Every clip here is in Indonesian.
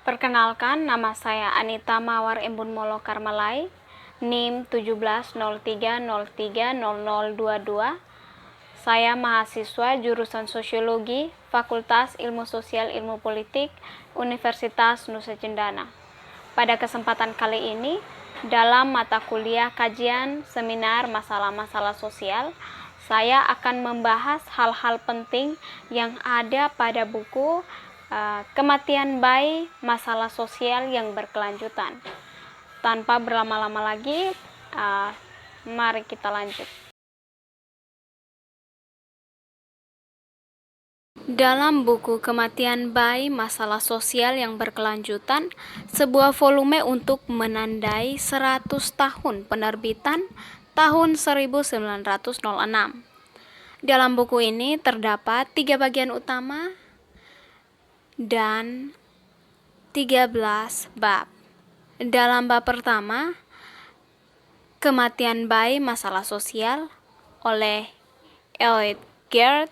Perkenalkan, nama saya Anita Mawar Embun Molo Karmalai, NIM 1703030022. Saya mahasiswa jurusan Sosiologi, Fakultas Ilmu Sosial Ilmu Politik, Universitas Nusa Cendana. Pada kesempatan kali ini, dalam mata kuliah kajian seminar masalah-masalah sosial, saya akan membahas hal-hal penting yang ada pada buku Kematian Bayi, Masalah Sosial yang Berkelanjutan. Tanpa berlama-lama lagi, mari kita lanjut. Dalam buku Kematian Bayi, Masalah Sosial yang Berkelanjutan, sebuah volume untuk menandai 100 tahun penerbitan tahun 1906. Dalam buku ini terdapat 3 bagian utama dan 13 bab. Dalam bab pertama, Kematian Bayi, Masalah Sosial oleh Elliot Geertz,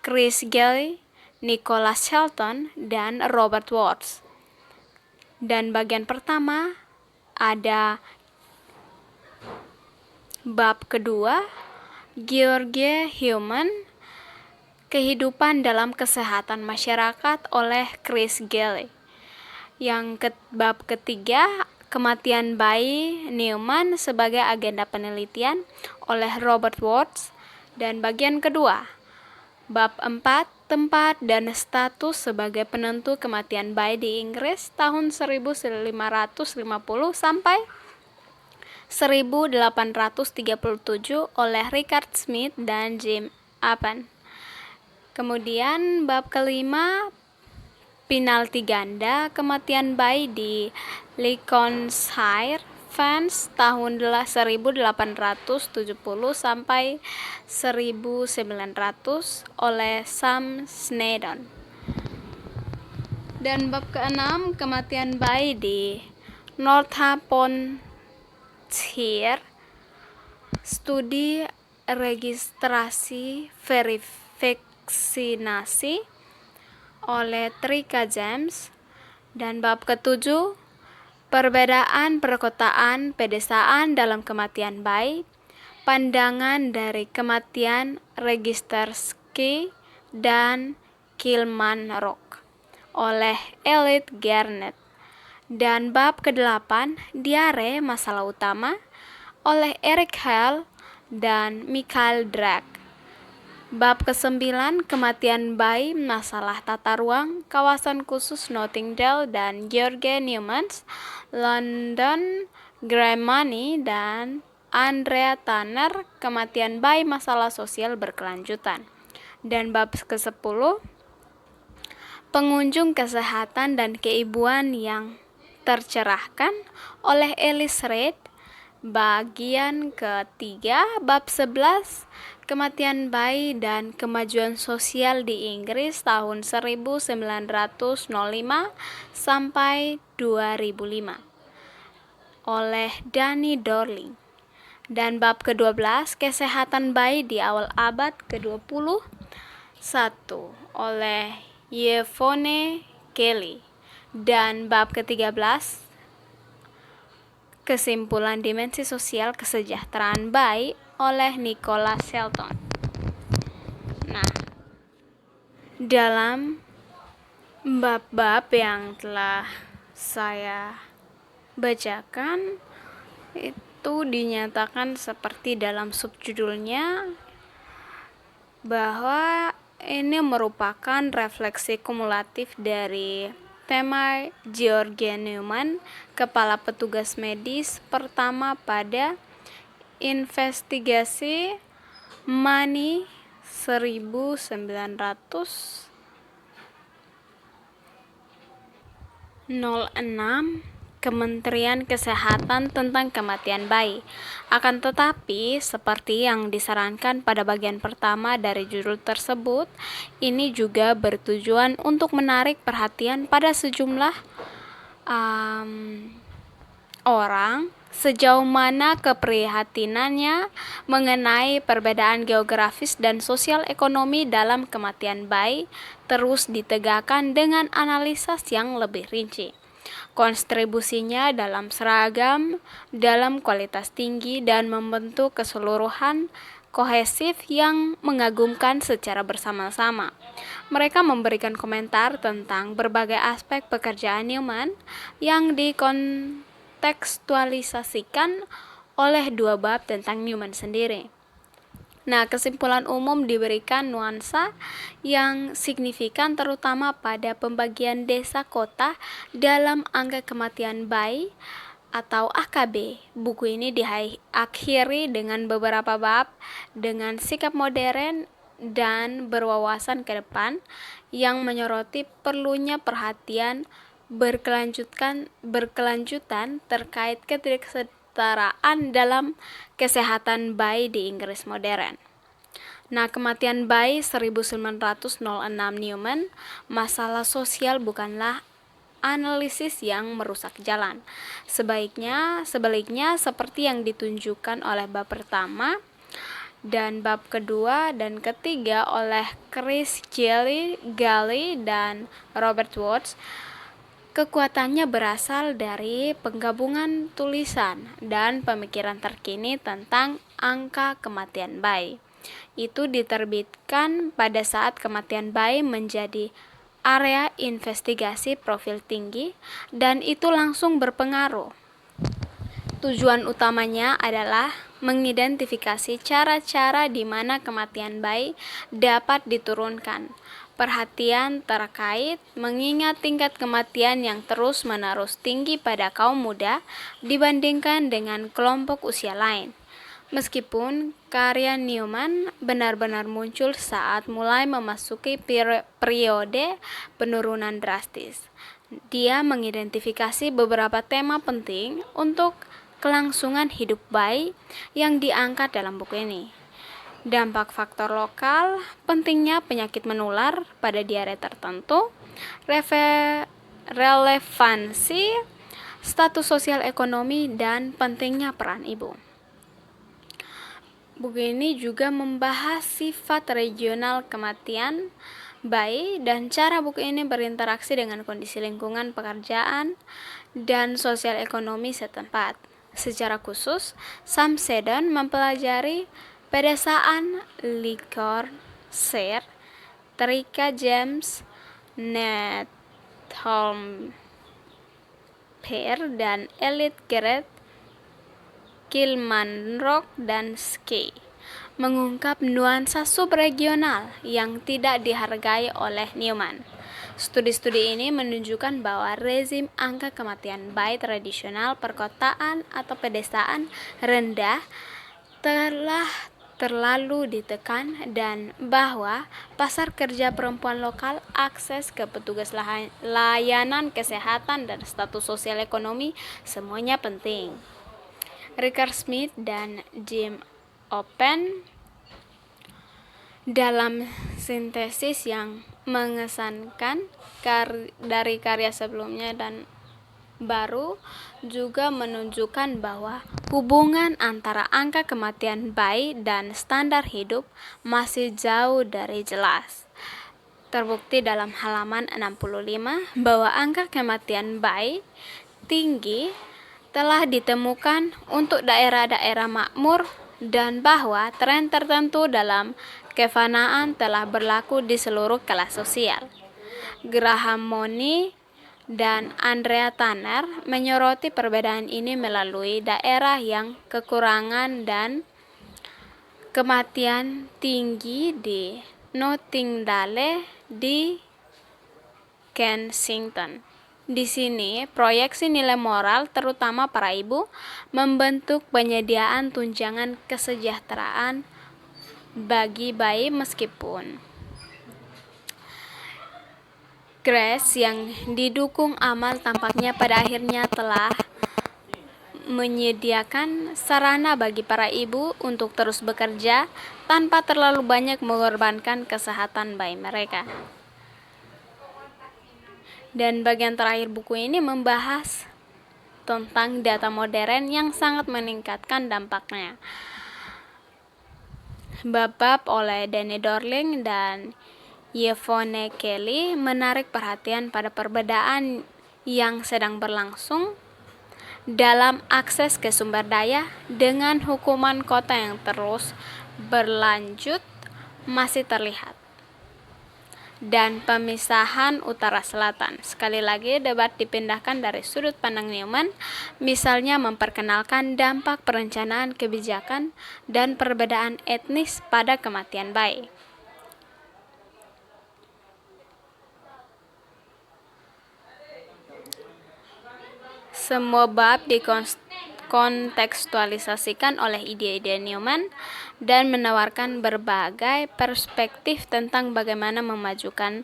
Chris Gelly, Nicholas Shelton, dan Robert Watts. Dan bagian pertama ada bab kedua, George Human, Kehidupan dalam Kesehatan Masyarakat oleh Chris Gelly. Bab ketiga, Kematian Bayi Newman sebagai Agenda Penelitian oleh Robert Watts. Dan bagian kedua, bab 4, Tempat dan Status sebagai Penentu Kematian Bayi di Inggris tahun 1550 sampai 1837 oleh Richard Smith dan Jim Appen. Kemudian bab kelima, Penalti Ganda Kematian Bayi di Lincolnshire, Fans tahun 1870 sampai 1900 oleh Sam Snedon. Dan bab keenam, Kematian Bayi di Northamptonshire, Studi Registrasi Vaksinasi oleh Trika James. Dan bab ketujuh, Perbedaan Perkotaan Pedesaan dalam Kematian Bayi, Pandangan dari Kematian Registerski dan Kilmarnock oleh Elliot Geertz. Dan bab ke-8, Diare Masalah Utama oleh Eric Hale dan Michael Drake. Bab ke-9, Kematian Bayi, Masalah Tata Ruang, Kawasan Khusus Notting Hill dan George Newman, London, Grimani dan Andrea Tanner, Kematian Bayi, Masalah Sosial Berkelanjutan. Dan bab ke-10, Pengunjung Kesehatan dan Keibuan yang Tercerahkan oleh Alice Reid. Bagian ketiga, bab 11, Kematian Bayi dan Kemajuan Sosial di Inggris tahun 1905 sampai 2005 oleh Danny Dorling. Dan bab ke-12, Kesehatan Bayi di Awal Abad ke-21 oleh Yvonne Kelly. Dan bab ke-13, Kesimpulan Dimensi Sosial Kesejahteraan Bayi oleh Nicholas Shelton. Nah, dalam bab-bab yang telah saya bacakan itu dinyatakan seperti dalam subjudulnya bahwa ini merupakan refleksi kumulatif dari tema George Newman, Kepala Petugas Medis pertama pada investigasi Mani 1906 Kementerian Kesehatan tentang Kematian Bayi. Akan tetapi, seperti yang disarankan pada bagian pertama dari judul tersebut, ini juga bertujuan untuk menarik perhatian pada sejumlah orang sejauh mana keprihatinannya mengenai perbedaan geografis dan sosial ekonomi dalam kematian bayi terus ditegakkan dengan analisis yang lebih rinci. Kontribusinya dalam seragam, dalam kualitas tinggi, dan membentuk keseluruhan kohesif yang mengagumkan secara bersama-sama. Mereka memberikan komentar tentang berbagai aspek pekerjaan Newman yang dikontekstualisasikan oleh dua bab tentang Newman sendiri. Nah, kesimpulan umum diberikan nuansa yang signifikan terutama pada pembagian desa kota dalam angka kematian bayi atau AKB. Buku ini diakhiri dengan beberapa bab dengan sikap modern dan berwawasan ke depan yang menyoroti perlunya perhatian berkelanjutan terkait ketidaksetaraan dalam kesehatan bayi di Inggris modern. Nah, kematian bayi 1906 Newman, masalah sosial bukanlah analisis yang merusak jalan. Sebaliknya seperti yang ditunjukkan oleh bab pertama dan bab kedua dan ketiga oleh Chris Galley dan Robert Watts, kekuatannya berasal dari penggabungan tulisan dan pemikiran terkini tentang angka kematian bayi. Itu diterbitkan pada saat kematian bayi menjadi area investigasi profil tinggi, dan itu langsung berpengaruh. Tujuan utamanya adalah mengidentifikasi cara-cara di mana kematian bayi dapat diturunkan. Perhatian terkait mengingat tingkat kematian yang terus-menerus tinggi pada kaum muda dibandingkan dengan kelompok usia lain. Meskipun karya Newman benar-benar muncul saat mulai memasuki periode penurunan drastis, dia mengidentifikasi beberapa tema penting untuk kelangsungan hidup bayi yang diangkat dalam buku ini. Dampak faktor lokal, pentingnya penyakit menular pada diare tertentu, relevansi, status sosial ekonomi, dan pentingnya peran ibu. Buku ini juga membahas sifat regional kematian bayi dan cara buku ini berinteraksi dengan kondisi lingkungan pekerjaan dan sosial ekonomi setempat. Secara khusus, Sam Seddon mempelajari pedesaan Lincolnshire, Terika James, Northamptonshire, dan Elite Garrett, Kilmarnock, dan Skye, mengungkap nuansa subregional yang tidak dihargai oleh Newman. Studi-studi ini menunjukkan bahwa rezim angka kematian bayi tradisional perkotaan atau pedesaan rendah telah terlalu ditekan dan bahwa pasar kerja perempuan lokal, akses ke petugas layanan kesehatan, dan status sosial ekonomi semuanya penting. Richard Smith dan Jim Oppen dalam sintesis yang mengesankan dari karya sebelumnya dan baru juga menunjukkan bahwa hubungan antara angka kematian bayi dan standar hidup masih jauh dari jelas. Terbukti dalam halaman 65 bahwa angka kematian bayi tinggi telah ditemukan untuk daerah-daerah makmur dan bahwa tren tertentu dalam kefanaan telah berlaku di seluruh kelas sosial. Graham Money dan Andrea Tanner menyoroti perbedaan ini melalui daerah yang kekurangan dan kematian tinggi di Nottingdale di Kensington. Di sini, proyeksi nilai moral, terutama para ibu, membentuk penyediaan tunjangan kesejahteraan bagi bayi meskipun Grace yang didukung amal tampaknya pada akhirnya telah menyediakan sarana bagi para ibu untuk terus bekerja tanpa terlalu banyak mengorbankan kesehatan bayi mereka. Dan bagian terakhir buku ini membahas tentang data modern yang sangat meningkatkan dampaknya. Bab oleh Danny Dorling dan Yvonne Kelly menarik perhatian pada perbedaan yang sedang berlangsung dalam akses ke sumber daya dengan hukuman kota yang terus berlanjut masih terlihat, dan pemisahan utara-selatan. Sekali lagi, debat dipindahkan dari sudut pandang Newman, misalnya memperkenalkan dampak perencanaan kebijakan dan perbedaan etnis pada kematian bayi. Semua bab dikontekstualisasikan oleh ide-ide Newman dan menawarkan berbagai perspektif tentang bagaimana memajukannya.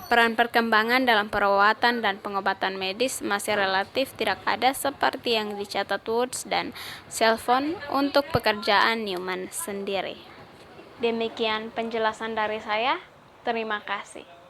Peran perkembangan dalam perawatan dan pengobatan medis masih relatif tidak ada seperti yang dicatat Woods dan Selfon untuk pekerjaan Newman sendiri. Demikian penjelasan dari saya. Terima kasih.